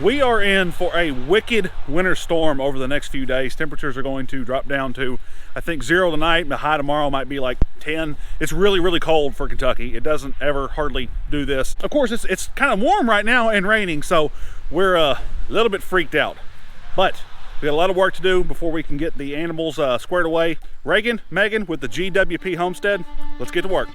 We are in for a wicked winter storm over the next few days. Temperatures are going to drop down to, I think, 0 tonight. The high tomorrow might be like 10. It's really, really cold for Kentucky. It doesn't ever hardly do this. Of course, it's kind of warm right now and raining, so we're a little bit freaked out. But we got a lot of work to do before we can get the animals squared away. Reagan, Megan with the GWP Homestead, let's get to work.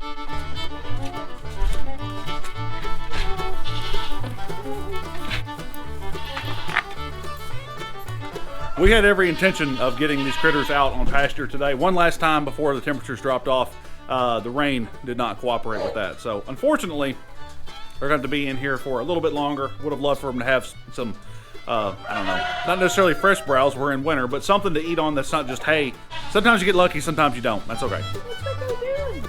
We had every intention of getting these critters out on pasture today. One last time before the temperatures dropped off. The rain did not cooperate with that. So unfortunately, they're going to be in here for a little bit longer. Would have loved for them to have some, I don't know, not necessarily fresh browse, we're in winter, but something to eat on that's not just hay. Sometimes you get lucky, sometimes you don't. That's okay. What's they doing?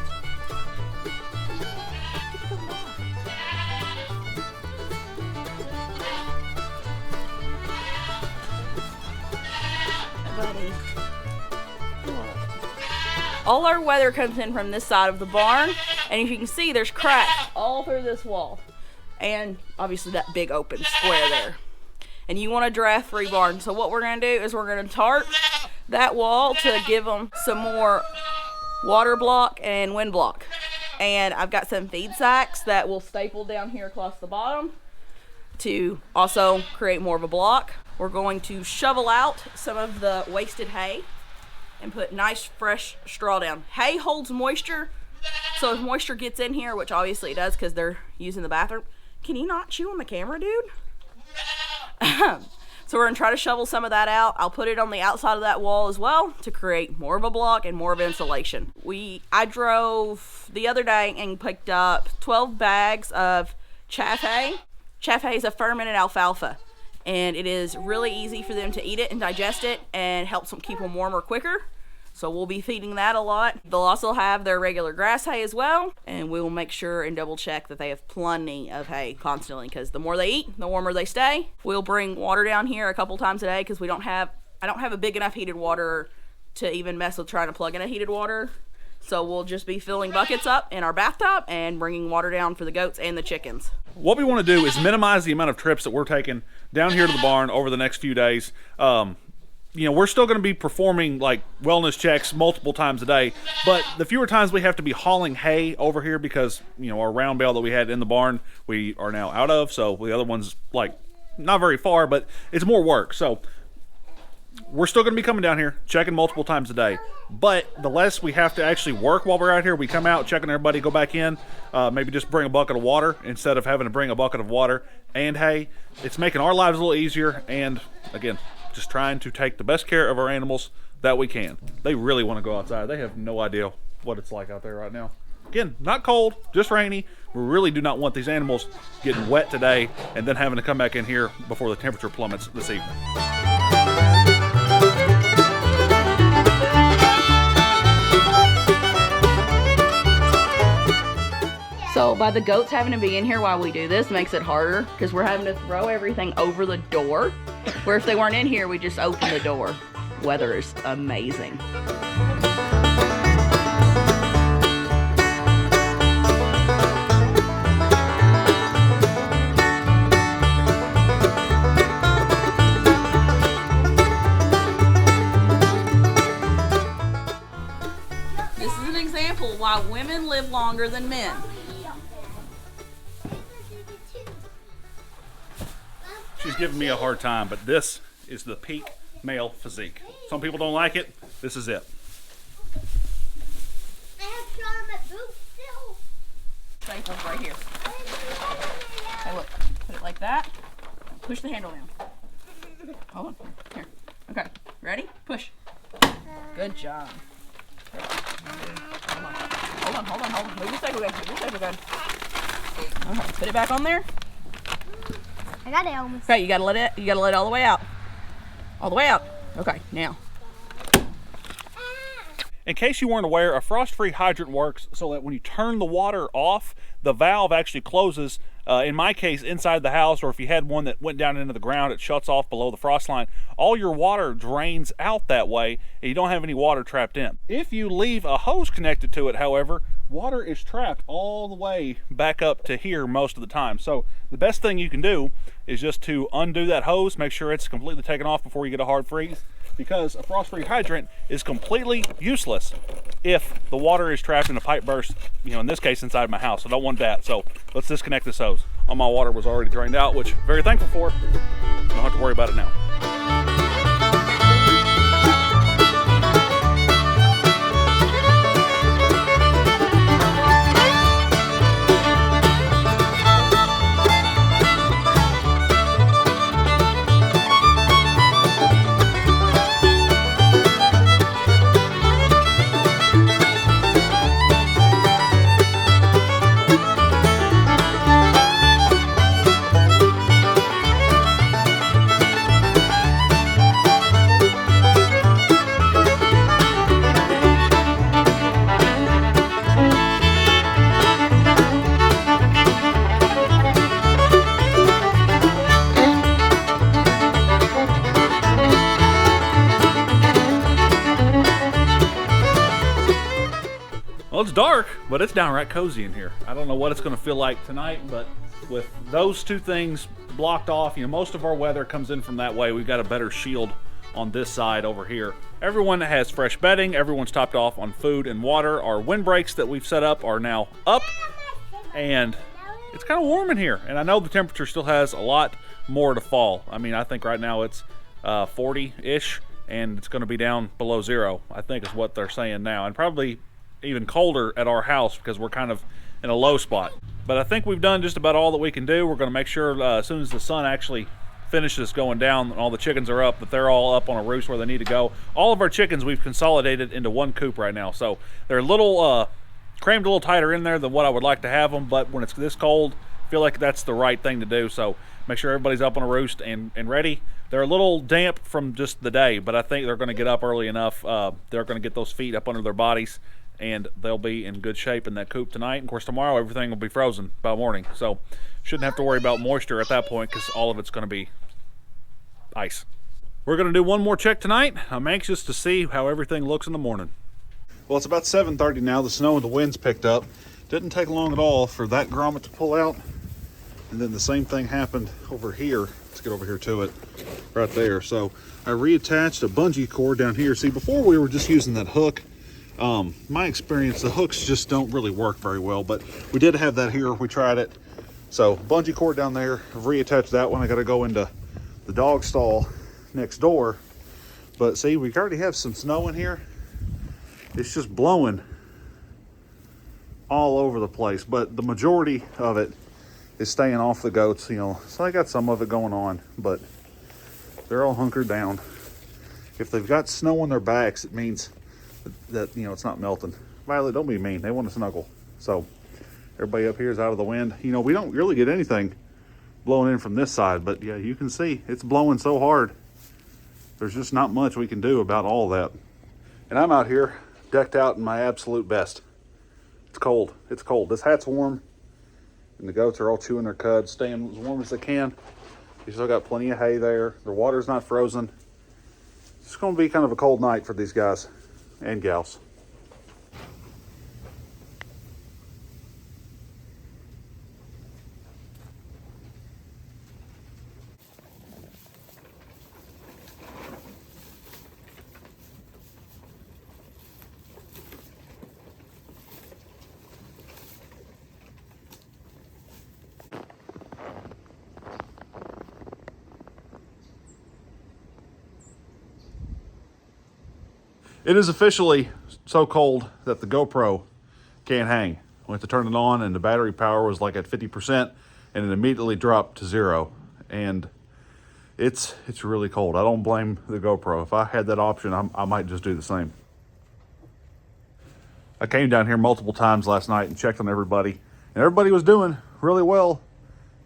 Buddy. All our weather comes in from this side of the barn, and as you can see, there's cracks all through this wall, and obviously that big open square there. And you want a draft-free barn, so what we're going to do is we're going to tarp that wall to give them some more water block and wind block. And I've got some feed sacks that will staple down here across the bottom to also create more of a block. We're going to shovel out some of the wasted hay and put nice fresh straw down. Hay holds moisture, so if moisture gets in here, which obviously it does because they're using the bathroom. Can you not chew on the camera, dude? So we're gonna try to shovel some of that out. I'll put it on the outside of that wall as well to create more of a block and more of insulation. I drove the other day and picked up 12 bags of chaff hay. Chaff hay is a fermented alfalfa, and it is really easy for them to eat it and digest it, and helps them keep them warmer quicker. So we'll be feeding that a lot. They'll also have their regular grass hay as well, and we will make sure and double check that they have plenty of hay constantly, because the more they eat, the warmer they stay. We'll bring water down here a couple times a day because I don't have a big enough heated water to even mess with trying to plug in a heated water. So we'll just be filling buckets up in our bathtub and bringing water down for the goats and the chickens. What we want to do is minimize the amount of trips that we're taking down here to the barn over the next few days. You know, we're still going to be performing like wellness checks multiple times a day, but the fewer times we have to be hauling hay over here because, you know, our round bale that we had in the barn, we are now out of. So the other one's like not very far, but it's more work. So we're still going to be coming down here, checking multiple times a day. But the less we have to actually work while we're out here, we come out, checking everybody, go back in, maybe just bring a bucket of water instead of having to bring a bucket of water and hay. It's making our lives a little easier, and again, just trying to take the best care of our animals that we can. They really want to go outside. They have no idea what it's like out there right now. Again, not cold, just rainy. We really do not want these animals getting wet today and then having to come back in here before the temperature plummets this evening. So by the goats having to be in here while we do this makes it harder because we're having to throw everything over the door. Where if they weren't in here, we just open the door. Weather is amazing. This is an example of why women live longer than men. She's giving me a hard time, but this is the peak male physique. Some people don't like it. This is it. I have Sean my boots still. Staples right here. Hey, look. Put it like that. Push the handle down. Hold on. Here. Okay. Ready? Push. Good job. Hold on. Move your staple gun. Okay. Put it back on there. I got it almost. Okay, you gotta let it all the way out. All the way out. Okay, now. In case you weren't aware, a frost-free hydrant works so that when you turn the water off, the valve actually closes In my case, inside the house, or if you had one that went down into the ground, it shuts off below the frost line. All your water drains out that way, and you don't have any water trapped in. If you leave a hose connected to it, however, water is trapped all the way back up to here most of the time. So the best thing you can do is just to undo that hose, make sure it's completely taken off before you get a hard freeze, because a frost-free hydrant is completely useless if the water is trapped in a pipe burst, in this case inside my house. I don't want that, so let's disconnect this hose. All my water was already drained out, which I'm very thankful for. Don't have to worry about it now. Well, it's dark, but it's downright cozy in here. I don't know what it's going to feel like tonight, but with those two things blocked off, most of our weather comes in from that way. We've got a better shield on this side over here. Everyone has fresh bedding. Everyone's topped off on food and water. Our windbreaks that we've set up are now up, and it's kind of warm in here. And I know the temperature still has a lot more to fall. I mean, I think right now it's 40-ish, and it's going to be down below zero, I think is what they're saying now. And probably even colder at our house because we're kind of in a low spot. But I think we've done just about all that we can do. We're going to make sure as soon as the sun actually finishes going down and all the chickens are up, that they're all up on a roost where they need to go. All of our chickens we've consolidated into one coop right now, so they're a little crammed a little tighter in there than what I would like to have them, but when it's this cold, I feel like that's the right thing to do. So make sure everybody's up on a roost and ready. They're a little damp from just the day, but I think they're going to get up early enough. They're going to get those feet up under their bodies, and they'll be in good shape in that coop tonight. And of course, tomorrow everything will be frozen by morning, so shouldn't have to worry about moisture at that point because all of it's going to be ice. We're going to do one more check tonight. I'm anxious to see how everything looks in the morning. Well, it's about 7:30 now. The snow and the winds picked up. Didn't take long at all for that grommet to pull out, and then the same thing happened over here. Let's get over here to it, right there. So I reattached a bungee cord down here. See, before we were just using that hook. My experience, the hooks just don't really work very well, but we did have that here. We tried it. So bungee cord down there. I've reattached that one. I got to go into the dog stall next door. But see, we already have some snow in here. It's just blowing all over the place, but the majority of it is staying off the goats, So I got some of it going on, but they're all hunkered down. If they've got snow on their backs, it means that it's not melting. Violet, don't be mean. They want to snuggle. So everybody up here is out of the wind. We don't really get anything blowing in from this side, but yeah, you can see it's blowing so hard. There's just not much we can do about all that. And I'm out here decked out in my absolute best. It's cold. It's cold. This hat's warm, and the goats are all chewing their cuds, staying as warm as they can. You still got plenty of hay there. The water's not frozen. It's going to be kind of a cold night for these guys and gals. It is officially so cold that the GoPro can't hang. I went to turn it on and the battery power was like at 50% and it immediately dropped to 0. And it's really cold. I don't blame the GoPro. If I had that option, I might just do the same. I came down here multiple times last night and checked on everybody, and everybody was doing really well.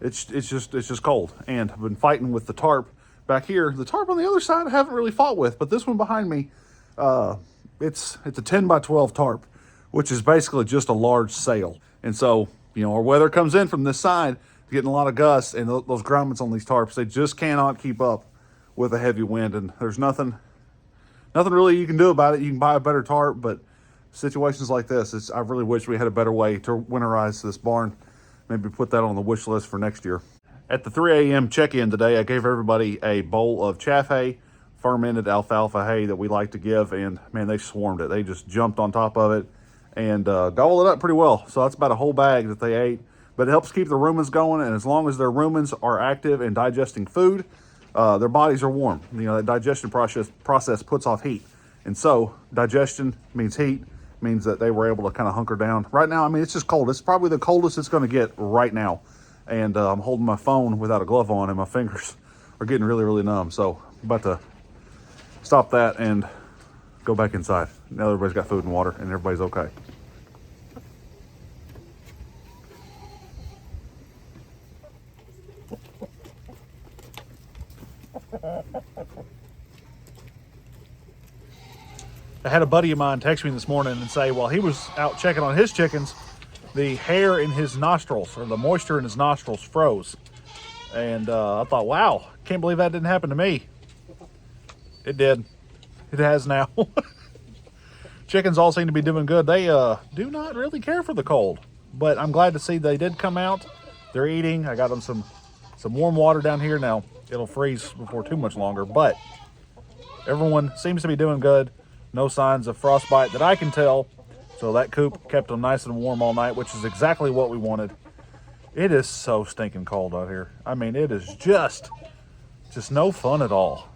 It's just cold. And I've been fighting with the tarp back here. The tarp on the other side I haven't really fought with, but this one behind me, it's a 10 by 12 tarp, which is basically just a large sail. And so, our weather comes in from this side. getting a lot of gusts, and those grommets on these tarps, they just cannot keep up with a heavy wind, and there's nothing really you can do about it. You can buy a better tarp, but situations like this, I really wish we had a better way to winterize this barn. Maybe put that on the wish list for next year. At the 3 a.m. check-in today, I gave everybody a bowl of chaff hay, fermented alfalfa hay that we like to give, and man, they swarmed it. They just jumped on top of it and gobbled it up pretty well. So that's about a whole bag that they ate, but it helps keep the rumens going, and as long as their rumens are active and digesting food, their bodies are warm. You know, that digestion process puts off heat, and so digestion means heat, means that they were able to kind of hunker down. Right now, I mean, it's just cold. It's probably the coldest it's going to get right now, and I'm holding my phone without a glove on, and my fingers are getting really, really numb. So I'm about to stop that and go back inside. Now everybody's got food and water, and everybody's okay. I had a buddy of mine text me this morning and say, while he was out checking on his chickens, the hair in his nostrils, or the moisture in his nostrils, froze. And I thought, wow, can't believe that didn't happen to me. It did. It has now. Chickens all seem to be doing good. They do not really care for the cold, but I'm glad to see they did come out. They're eating. I got them some warm water down here. Now it'll freeze before too much longer, but everyone seems to be doing good. No signs of frostbite that I can tell. So that coop kept them nice and warm all night, which is exactly what we wanted. It is so stinking cold out here. I mean, it is just no fun at all.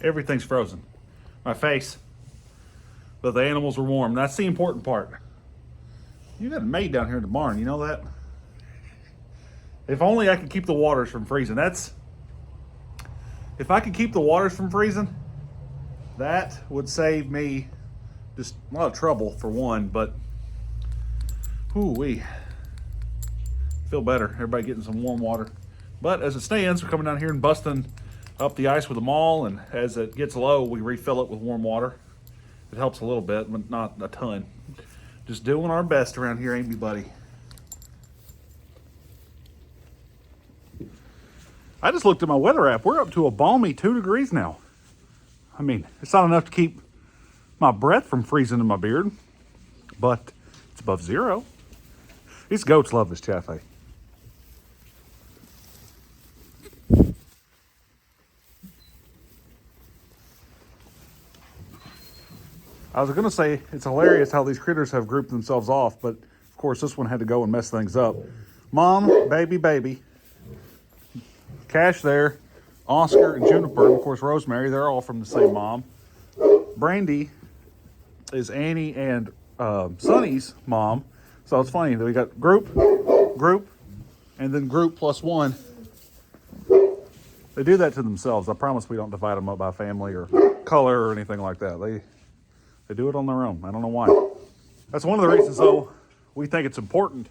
Everything's frozen. My face. But the animals are warm. That's the important part. You got a maid down here in the barn, you know that? If only I could keep the waters from freezing. If I could keep the waters from freezing, that would save me just a lot of trouble for one, but we feel better. Everybody getting some warm water. But as it stands, we're coming down here and busting up the ice with them all, and as it gets low, we refill it with warm water. It helps a little bit, but not a ton. Just doing our best around here, ain't we, buddy? I just looked at my weather app. We're up to a balmy 2 degrees now. I mean, it's not enough to keep my breath from freezing in my beard, but it's above zero. These goats love this chaff hay. I was going to say it's hilarious how these critters have grouped themselves off, but of course this one had to go and mess things up. Mom, baby. Cash there, Oscar and Juniper, and of course Rosemary, they're all from the same mom. Brandy is Annie and Sonny's mom. So it's funny that we got group, and then group plus one. They do that to themselves. I promise we don't divide them up by family or color or anything like that. They do it on their own. I don't know why. That's one of the reasons, though, we think it's important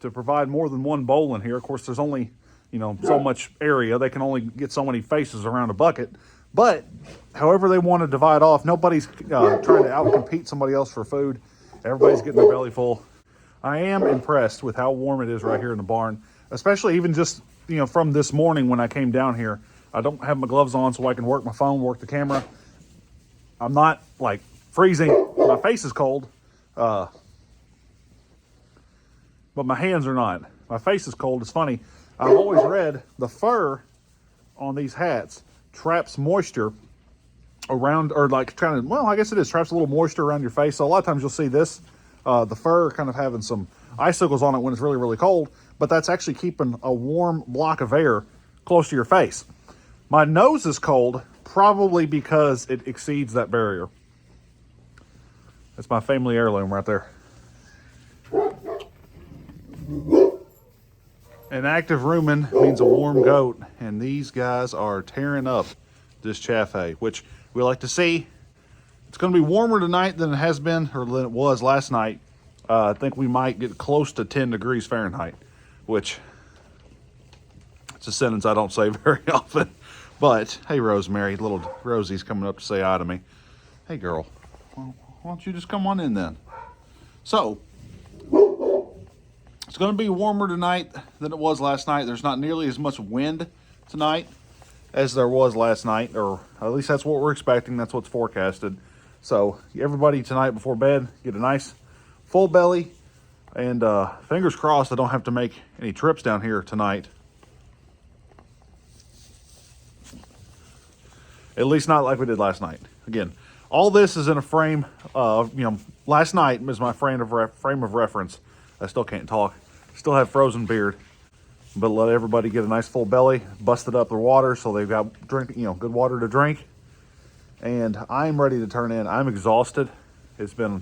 to provide more than one bowl in here. Of course, there's only so much area. They can only get so many faces around a bucket. But however they want to divide off, nobody's trying to outcompete somebody else for food. Everybody's getting their belly full. I am impressed with how warm it is right here in the barn, especially even just, from this morning when I came down here. I don't have my gloves on so I can work my phone, work the camera. I'm not like freezing. My face is cold, but my hands are not. My face is cold. It's funny. I've always read the fur on these hats traps moisture around, or like I guess it is, traps a little moisture around your face. So a lot of times you'll see this, the fur kind of having some icicles on it when it's really, really cold, but that's actually keeping a warm block of air close to your face. My nose is cold, probably because it exceeds that barrier. That's my family heirloom right there. An active rumen means a warm goat, and these guys are tearing up this chaff hay, which we like to see. It's going to be warmer tonight than it has been, or than it was last night. I think we might get close to 10 degrees Fahrenheit, which it's a sentence I don't say very often. But, hey, Rosemary, little Rosie's coming up to say hi to me. Hey, girl. why don't you just come on in then? So, it's going to be warmer tonight than it was last night. There's not nearly as much wind tonight as there was last night, or at least that's what we're expecting. That's what's forecasted. So, everybody tonight before bed, get a nice full belly, and fingers crossed I don't have to make any trips down here tonight. At least not like we did last night. Again, all this is in a frame of, last night was my frame of reference. I still can't talk. Still have frozen beard. But let everybody get a nice full belly, busted up their water so they've got good water to drink. And I'm ready to turn in. I'm exhausted. It was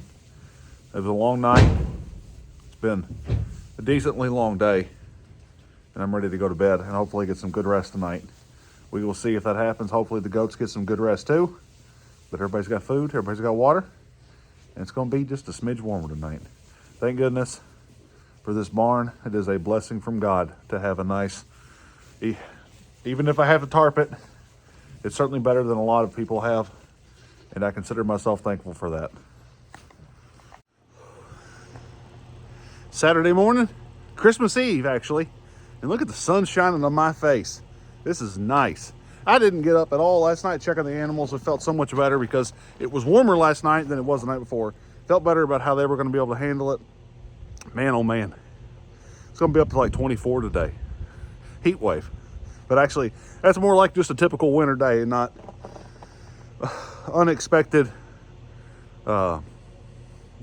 a long night. It's been a decently long day. And I'm ready to go to bed and hopefully get some good rest tonight. We will see if that happens. Hopefully the goats get some good rest too. But everybody's got food, everybody's got water, and it's going to be just a smidge warmer tonight. Thank goodness for this barn. It is a blessing from God to have a nice, even if I have to tarp it, it's certainly better than a lot of people have, and I consider myself thankful for that. Saturday morning, Christmas Eve actually, and look at the sun shining on my face. This is nice. I didn't get up at all last night checking the animals. It felt so much better because it was warmer last night than it was the night before. Felt better about how they were going to be able to handle it. Man, oh man. It's going to be up to like 24 today. Heat wave. But actually, that's more like just a typical winter day and not unexpected, can't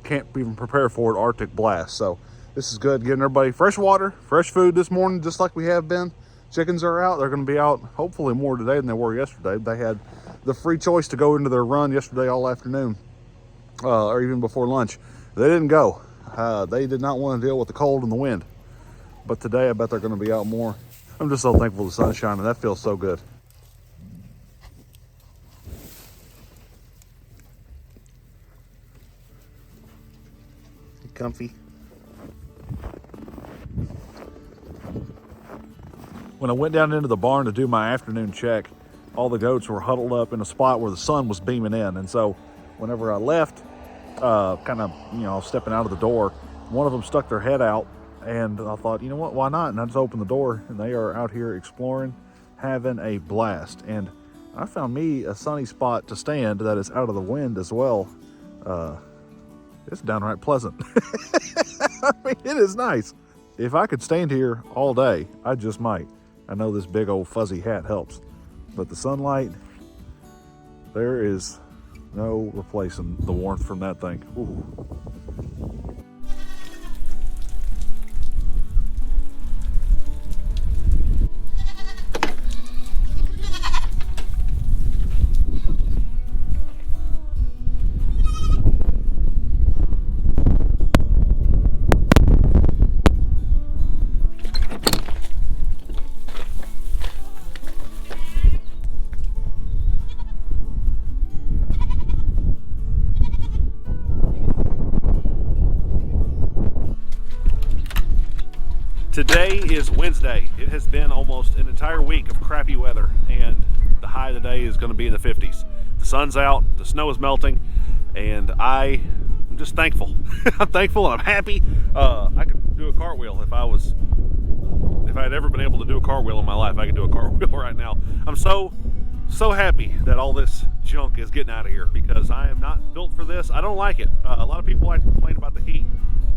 even prepare for it, Arctic blast. So this is good. Getting everybody fresh water, fresh food this morning, just like we have been. Chickens are out. They're going to be out hopefully more today than they were yesterday. They had the free choice to go into their run yesterday all afternoon, or even before lunch. They didn't go. They did not want to deal with the cold and the wind. But today I bet they're going to be out more. I'm just so thankful the sun's shining. That feels so good. Comfy. When I went down into the barn to do my afternoon check, all the goats were huddled up in a spot where the sun was beaming in. And so whenever I left, stepping out of the door, one of them stuck their head out, and I thought, you know what, why not? And I just opened the door, and they are out here exploring, having a blast. And I found me a sunny spot to stand that is out of the wind as well. It's downright pleasant. I mean, it is nice. If I could stand here all day, I just might. I know this big old fuzzy hat helps, but the sunlight, there is no replacing the warmth from that thing. Ooh. Today is Wednesday. It has been almost an entire week of crappy weather, and the high of the day is going to be in the 50s. The sun's out, the snow is melting, and I'm just thankful. I'm thankful and I'm happy. I could do a cartwheel if I had ever been able to do a cartwheel in my life. I could do a cartwheel right now. I'm so happy that all this junk is getting out of here, because I am not built for this. I don't like it. A lot of people like to complain about the heat.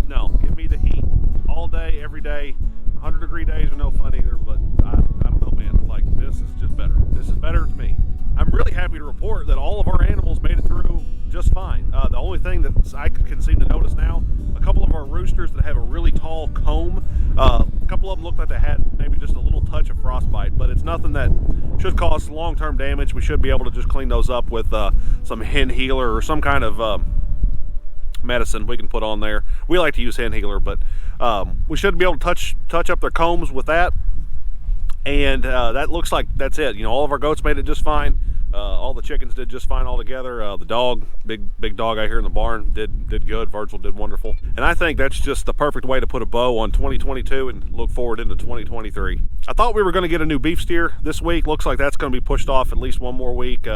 No, give me the heat all day, every day. 100-degree days are no fun either, but I don't know, man. Like, this is just better. This is better to me. I'm really happy to report that all of our animals made it through just fine. The only thing that I can seem to notice now, a couple of our roosters that have a really tall comb, a couple of them looked like they had maybe just a little touch of frostbite, but it's nothing that should cause long-term damage. We should be able to just clean those up with some hen healer or some kind of medicine we can put on there. We like to use hen healer, but we should be able to touch up their combs with that, and that looks like that's it. You know, all of our goats made it just fine. All the chickens did just fine all together. The dog, big dog out here in the barn, did good. Virgil did wonderful, and I think that's just the perfect way to put a bow on 2022 and look forward into 2023. I thought we were going to get a new beef steer this week. Looks like that's going to be pushed off at least one more week.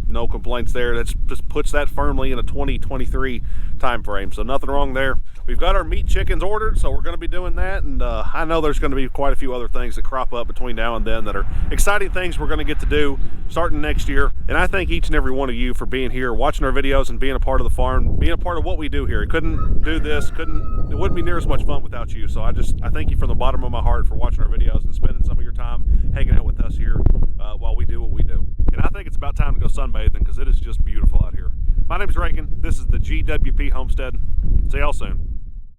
no complaints there. That just puts that firmly in a 2023 time frame, so nothing wrong there. We've got our meat chickens ordered, so we're going to be doing that, and I know there's going to be quite a few other things that crop up between now and then that are exciting things we're going to get to do starting next year. And I thank each and every one of you for being here, watching our videos, and being a part of the farm, being a part of what we do here. It couldn't do this, it wouldn't be near as much fun without you. So I thank you from the bottom of my heart for watching our videos and spending some of your time hanging out with us here while we do what we do. And I think it's about time to go sunbathing because it is just beautiful out here. My name is Reagan. This is the GWP Homestead. See y'all soon.